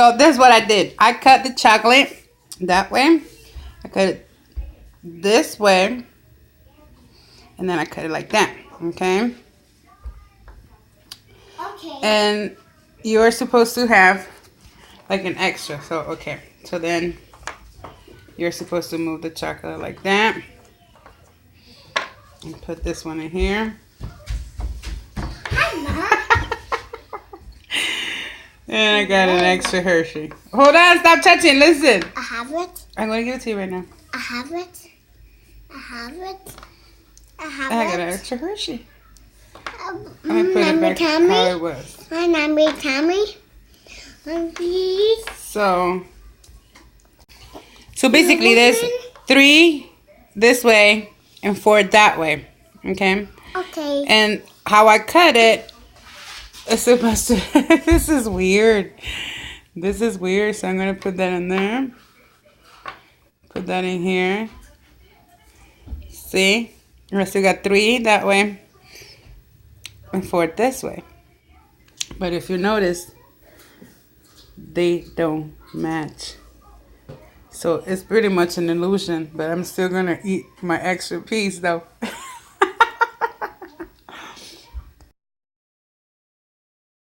So this is what I did. I cut the chocolate that way. I cut it this way. And then I cut it like that. Okay? Okay. And you're supposed to have like an extra. So, okay. So then you're supposed to move the chocolate like that. And put this one in here. Hi, Mom. And I got an extra Hershey. Hold on, stop touching. Listen. I have it. I'm going to give it to you right now. I have it. I have it. I have I it. got an extra Hershey. Um, I'm going to put it back Tommy? how it was. My name is Tommy. Please. So basically there's 3 this way and 4 that way. Okay? Okay. And how I cut it, it's supposed to, this is weird. This is weird, so I'm going to put that in there. Put that in here. See? I still got 3 that way and 4 this way. But if you notice, they don't match. So it's pretty much an illusion, but I'm still going to eat my extra piece though.